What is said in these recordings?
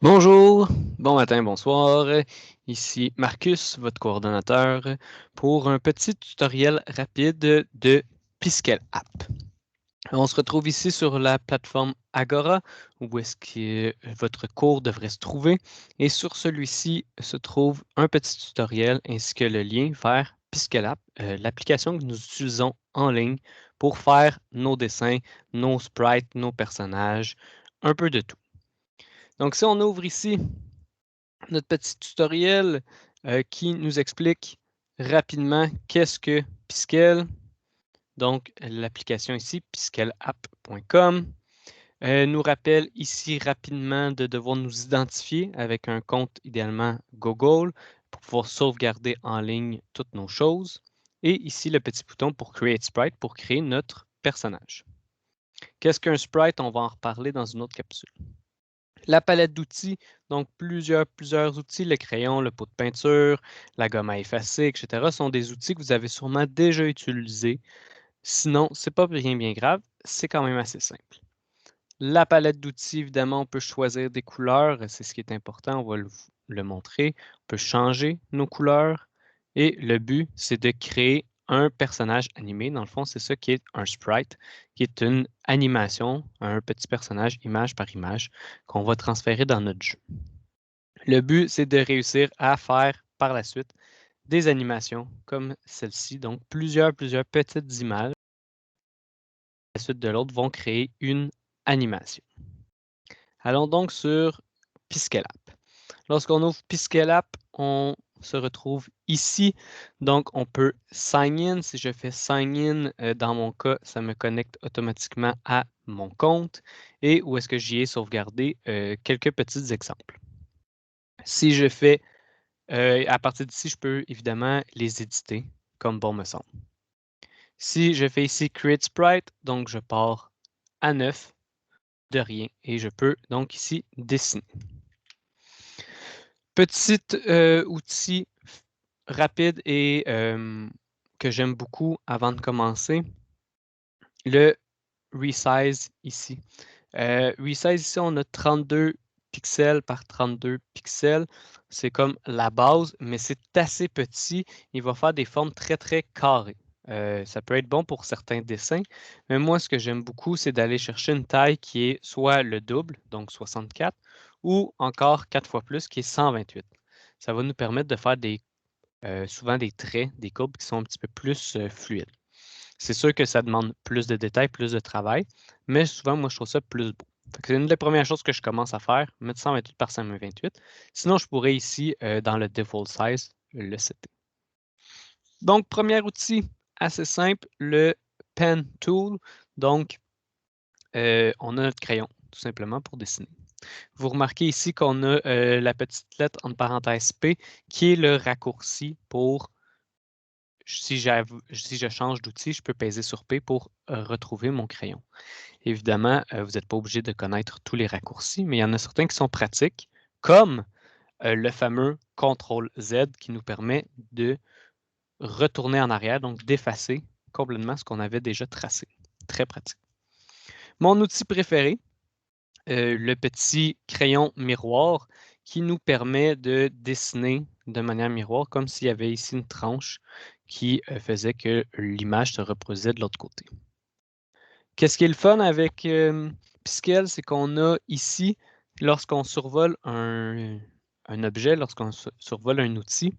Bonjour, bon matin, bonsoir. Ici Marcus, votre coordonnateur, pour un petit tutoriel rapide de Piskel App. On se retrouve ici sur la plateforme Agora, où est-ce que votre cours devrait se trouver. Et sur celui-ci se trouve un petit tutoriel ainsi que le lien vers Piskel App, l'application que nous utilisons en ligne pour faire nos dessins, nos sprites, nos personnages, un peu de tout. Donc, si on ouvre ici notre petit tutoriel qui nous explique rapidement qu'est-ce que Piskel, donc l'application ici, piskelapp.com, nous rappelle ici rapidement de devoir nous identifier avec un compte idéalement Google pour pouvoir sauvegarder en ligne toutes nos choses. Et ici, le petit bouton pour Create Sprite pour créer notre personnage. Qu'est-ce qu'un sprite? On va en reparler dans une autre capsule. La palette d'outils, donc plusieurs outils, le crayon, le pot de peinture, la gomme à effacer, etc., sont des outils que vous avez sûrement déjà utilisés. Sinon, ce n'est pas bien grave, c'est quand même assez simple. La palette d'outils, évidemment, on peut choisir des couleurs, c'est ce qui est important, on va le montrer. On peut changer nos couleurs et le but, c'est de créer un personnage animé. Dans le fond, c'est ça qui est un sprite, qui est une animation, un petit personnage image par image qu'on va transférer dans notre jeu. Le but, c'est de réussir à faire par la suite des animations comme celle-ci, donc plusieurs petites images à la suite de l'autre vont créer une animation. Allons donc sur Piskel App. Lorsqu'on ouvre Piskel App, on se retrouve ici. Donc, on peut sign in. Si je fais sign in, dans mon cas, ça me connecte automatiquement à mon compte et où est-ce que j'y ai sauvegardé quelques petits exemples. Si je fais, à partir d'ici, je peux évidemment les éditer comme bon me semble. Si je fais ici Create Sprite, donc je pars à neuf de rien et je peux donc ici dessiner. Petit outil rapide et que j'aime beaucoup avant de commencer, le Resize ici. Resize ici, on a 32 pixels par 32 pixels. C'est comme la base, mais c'est assez petit. Il va faire des formes très carrées. Ça peut être bon pour certains dessins, mais moi, ce que j'aime beaucoup, c'est d'aller chercher une taille qui est soit le double, donc 64, ou encore 4 fois plus, qui est 128. Ça va nous permettre de faire souvent des traits, des courbes qui sont un petit peu plus fluides. C'est sûr que ça demande plus de détails, plus de travail, mais souvent, moi, je trouve ça plus beau. C'est une des premières choses que je commence à faire, mettre 128 par 128. Sinon, je pourrais ici, dans le default size, le setter. Donc, premier outil assez simple, le Pen Tool. Donc, on a notre crayon, tout simplement, pour dessiner. Vous remarquez ici qu'on a la petite lettre entre parenthèses P, qui est le raccourci pour, si je change d'outil, je peux peser sur P pour retrouver mon crayon. Évidemment, vous n'êtes pas obligé de connaître tous les raccourcis, mais il y en a certains qui sont pratiques, comme le fameux CTRL-Z qui nous permet de retourner en arrière, donc d'effacer complètement ce qu'on avait déjà tracé. Très pratique. Mon outil préféré, le petit crayon miroir qui nous permet de dessiner de manière miroir, comme s'il y avait ici une tranche qui faisait que l'image se reproduisait de l'autre côté. Qu'est-ce qui est le fun avec Piskel, c'est qu'on a ici, lorsqu'on survole un objet, lorsqu'on survole un outil,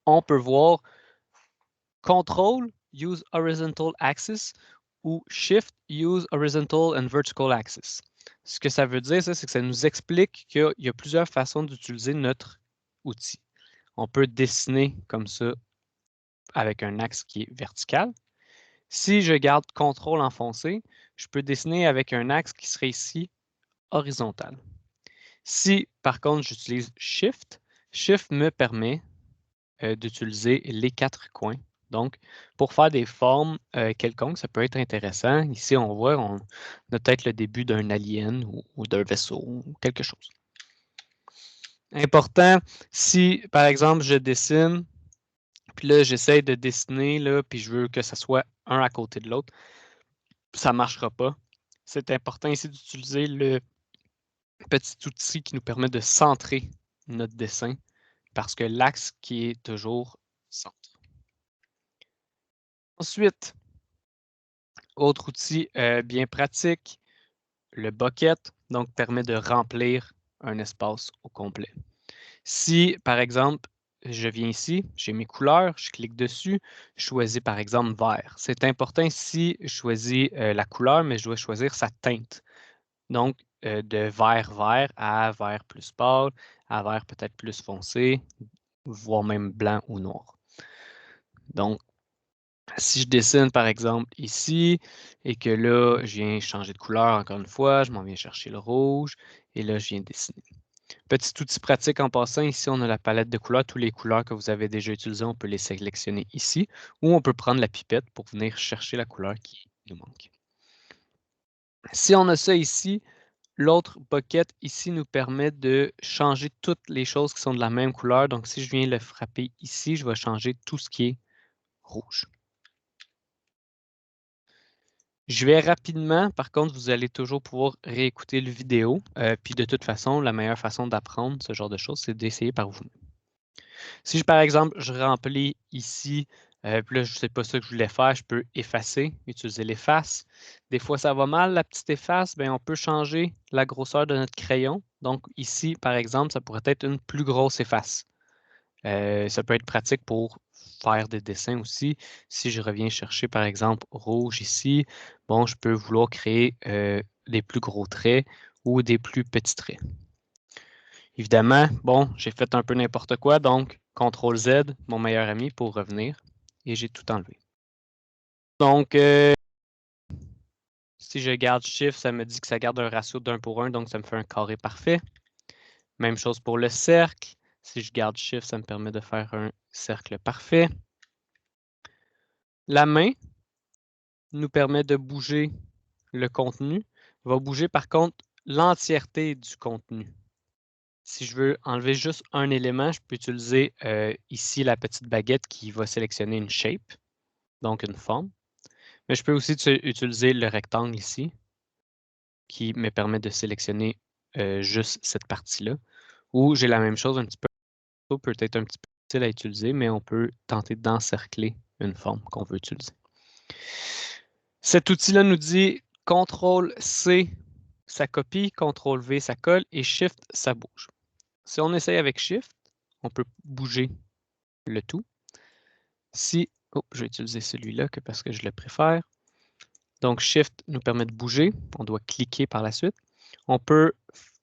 on peut voir Control, use horizontal axis ou Shift, use horizontal and vertical axis. Ce que ça veut dire, c'est que ça nous explique qu'il y a plusieurs façons d'utiliser notre outil. On peut dessiner comme ça avec un axe qui est vertical. Si je garde CTRL enfoncé, je peux dessiner avec un axe qui serait ici horizontal. Si par contre j'utilise Shift, Shift me permet d'utiliser les 4 coins. Donc, pour faire des formes quelconques, ça peut être intéressant. Ici, on voit, on a peut-être le début d'un alien ou d'un vaisseau ou quelque chose. Important, si par exemple je dessine, puis là j'essaie de dessiner, là, puis je veux que ça soit un à côté de l'autre, ça ne marchera pas. C'est important ici d'utiliser le Petit outil qui nous permet de centrer notre dessin parce que l'axe qui est toujours centre. Ensuite, autre outil bien pratique, le bucket, donc permet de remplir un espace au complet. Si, par exemple, je viens ici, j'ai mes couleurs, je clique dessus, je choisis par exemple vert. C'est important ici, je choisis la couleur, mais je dois choisir sa teinte. Donc, de vert vert à vert plus pâle, à vert peut-être plus foncé, voire même blanc ou noir. Donc, si je dessine par exemple ici et que là, je viens changer de couleur encore une fois, je m'en viens chercher le rouge et là, je viens dessiner. Petit outil pratique en passant, ici on a la palette de couleurs. Toutes les couleurs que vous avez déjà utilisées, on peut les sélectionner ici ou on peut prendre la pipette pour venir chercher la couleur qui nous manque. Si on a ça ici, l'autre bucket ici nous permet de changer toutes les choses qui sont de la même couleur. Donc si je viens le frapper ici, je vais changer tout ce qui est rouge. Je vais rapidement, par contre, vous allez toujours pouvoir réécouter le vidéo. Puis de toute façon, la meilleure façon d'apprendre ce genre de choses, c'est d'essayer par vous-même. Si, par exemple, je remplis ici, puis là, je ne sais pas ça que je voulais faire, je peux effacer, utiliser l'efface. Des fois, ça va mal, la petite efface, bien, on peut changer la grosseur de notre crayon. Donc ici, par exemple, ça pourrait être une plus grosse efface. Ça peut être pratique pour faire des dessins aussi. Si je reviens chercher, par exemple, rouge ici, bon, je peux vouloir créer des plus gros traits ou des plus petits traits. Évidemment, bon, j'ai fait un peu n'importe quoi, donc CTRL-Z, mon meilleur ami, pour revenir, et j'ai tout enlevé. Donc, si je garde Shift, ça me dit que ça garde un ratio d'1 pour 1, donc ça me fait un carré parfait. Même chose pour le cercle. Si je garde Shift, ça me permet de faire un cercle parfait. La main nous permet de bouger le contenu. Va bouger par contre l'entièreté du contenu. Si je veux enlever juste un élément, je peux utiliser ici la petite baguette qui va sélectionner une shape, donc une forme. Mais je peux aussi utiliser le rectangle ici, qui me permet de sélectionner juste cette partie-là. Ou j'ai la même chose un petit peu, peut-être un petit peu difficile à utiliser, mais on peut tenter d'encercler une forme qu'on veut utiliser. Cet outil-là nous dit CTRL-C, ça copie, CTRL-V, ça colle, et Shift, ça bouge. Si on essaye avec Shift, on peut bouger le tout. Si, je vais utiliser celui-là parce que je le préfère. Donc, Shift nous permet de bouger. On doit cliquer par la suite. On peut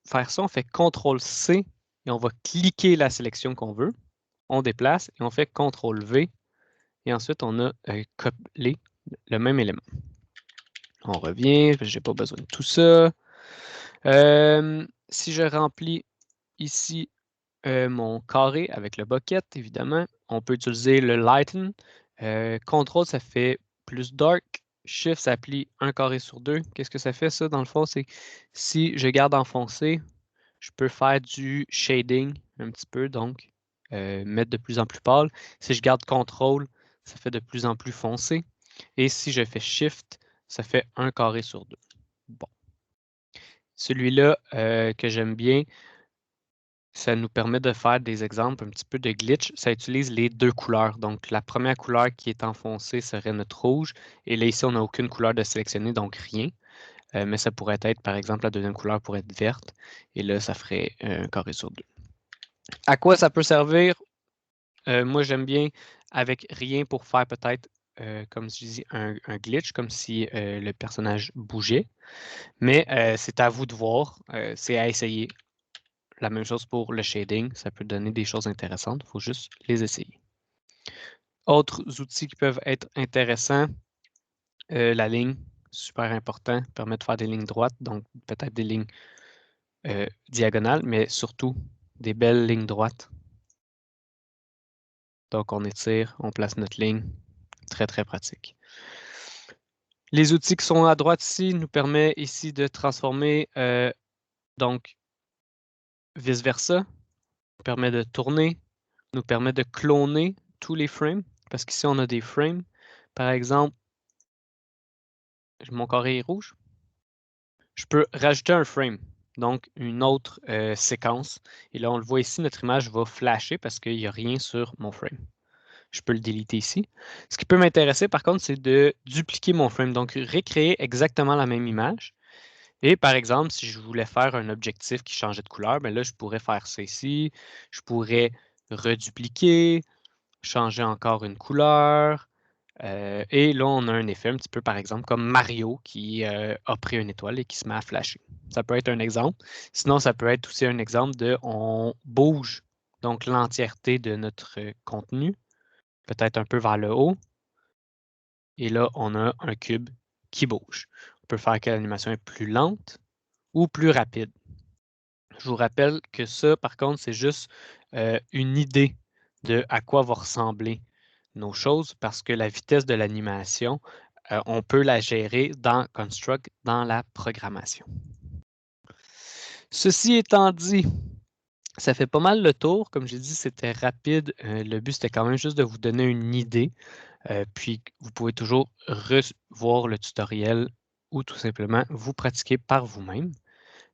faire ça, on fait CTRL-C et on va cliquer la sélection qu'on veut. On déplace et on fait CTRL-V et ensuite on a collé le même élément. On revient, je n'ai pas besoin de tout ça. Si je remplis ici mon carré avec le bucket, évidemment, on peut utiliser le lighten. CTRL, ça fait plus dark. Shift, ça plie un carré sur deux. Qu'est-ce que ça fait, ça, dans le fond? C'est si je garde enfoncé, je peux faire du shading un petit peu, donc mettre de plus en plus pâle. Si je garde CTRL, ça fait de plus en plus foncé. Et si je fais Shift, ça fait un carré sur deux. Bon. Celui-là que j'aime bien, ça nous permet de faire des exemples un petit peu de glitch. Ça utilise les deux couleurs. Donc, la première couleur qui est enfoncée serait notre rouge. Et là, ici, on n'a aucune couleur de sélectionner, donc rien. Mais ça pourrait être, par exemple, la deuxième couleur pourrait être verte. Et là, ça ferait un carré sur deux. À quoi ça peut servir? Moi, j'aime bien avec rien pour faire peut-être, comme je dis, un glitch, comme si le personnage bougeait. Mais c'est à vous de voir. C'est à essayer. La même chose pour le shading. Ça peut donner des choses intéressantes. Il faut juste les essayer. Autres outils qui peuvent être intéressants. La ligne, super important. Permet de faire des lignes droites. Donc, peut-être des lignes diagonales, mais surtout des belles lignes droites. Donc, on étire, on place notre ligne. Très, très pratique. Les outils qui sont à droite ici nous permettent ici de transformer, donc, vice-versa. Nous permet de tourner, nous permet de cloner tous les frames, parce qu'ici, on a des frames. Par exemple, mon carré est rouge. Je peux rajouter un frame. donc une autre séquence. Et là, on le voit ici, notre image va flasher parce qu'il n'y a rien sur mon frame. Je peux le déliter ici. Ce qui peut m'intéresser, par contre, c'est de dupliquer mon frame, donc recréer exactement la même image. Et par exemple, si je voulais faire un objectif qui changeait de couleur, bien là, je pourrais faire ça ici. Je pourrais redupliquer, changer encore une couleur. Et là, on a un effet un petit peu, par exemple, comme Mario qui a pris une étoile et qui se met à flasher. Ça peut être un exemple. Sinon, ça peut être aussi un exemple de on bouge donc l'entièreté de notre contenu, peut-être un peu vers le haut. Et là, on a un cube qui bouge. On peut faire que l'animation est plus lente ou plus rapide. Je vous rappelle que ça, par contre, c'est juste une idée de à quoi vont ressembler nos choses parce que la vitesse de l'animation, on peut la gérer dans Construct, dans la programmation. Ceci étant dit, ça fait pas mal le tour. Comme j'ai dit, c'était rapide. Le but, c'était quand même juste de vous donner une idée. Puis, vous pouvez toujours revoir le tutoriel ou tout simplement vous pratiquer par vous-même.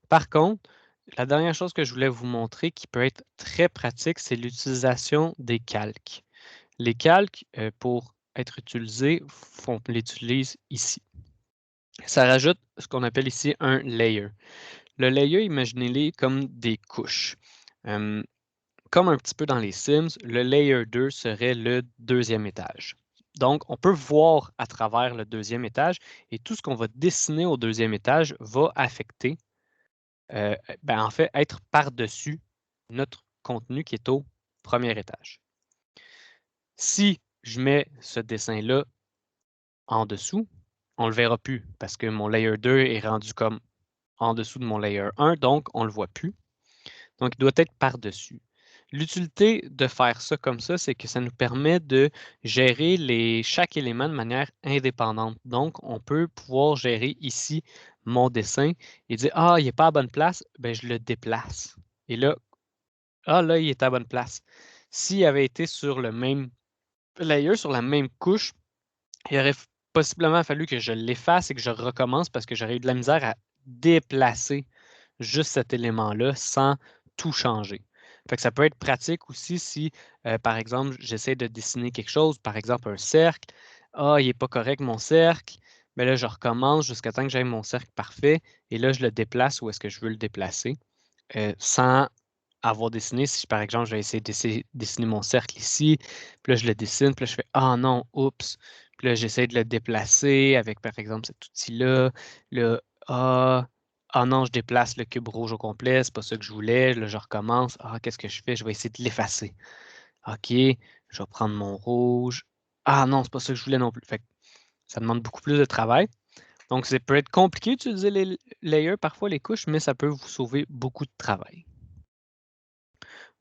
Par contre, la dernière chose que je voulais vous montrer qui peut être très pratique, c'est l'utilisation des calques. Les calques, pour être utilisés, on l'utilise ici. Ça rajoute ce qu'on appelle ici un layer. Le layer, imaginez-les comme des couches. Comme un petit peu dans les Sims, le layer 2 serait le deuxième étage. Donc, on peut voir à travers le deuxième étage et tout ce qu'on va dessiner au deuxième étage va affecter, en fait, être par-dessus notre contenu qui est au premier étage. Si je mets ce dessin-là en dessous, on ne le verra plus parce que mon layer 2 est rendu comme en dessous de mon layer 1, donc on ne le voit plus. Donc, il doit être par-dessus. L'utilité de faire ça comme ça, c'est que ça nous permet de gérer chaque élément de manière indépendante. Donc, on peut pouvoir gérer ici mon dessin et dire, ah, il n'est pas à bonne place, ben, je le déplace. Et là, ah, là, il est à bonne place. S'il avait été sur le même layer, sur la même couche, il aurait possiblement fallu que je l'efface et que je recommence parce que j'aurais eu de la misère à déplacer juste cet élément-là sans tout changer. Fait que ça peut être pratique aussi si, par exemple, j'essaie de dessiner quelque chose, par exemple un cercle. Ah, il n'est pas correct mon cercle. Mais là, je recommence jusqu'à temps que j'aie mon cercle parfait. Et là, je le déplace où est-ce que je veux le déplacer sans avoir dessiné. Si, par exemple, je vais essayer de dessiner mon cercle ici, puis là, je le dessine, puis là, je fais ah non, oups. Puis là, j'essaie de le déplacer avec, par exemple, cet outil-là. Là, ah non, je déplace le cube rouge au complet, c'est pas ça que je voulais. Là, je recommence. Ah, qu'est-ce que je fais? Je vais essayer de l'effacer. OK, je vais prendre mon rouge. Ah non, c'est pas ça que je voulais non plus. Fait que ça demande beaucoup plus de travail. Donc, ça peut être compliqué d'utiliser les layers, parfois les couches, mais ça peut vous sauver beaucoup de travail.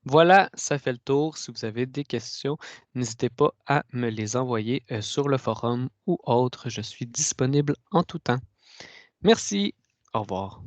Voilà, ça fait le tour. Si vous avez des questions, n'hésitez pas à me les envoyer sur le forum ou autre. Je suis disponible en tout temps. Merci. Au revoir.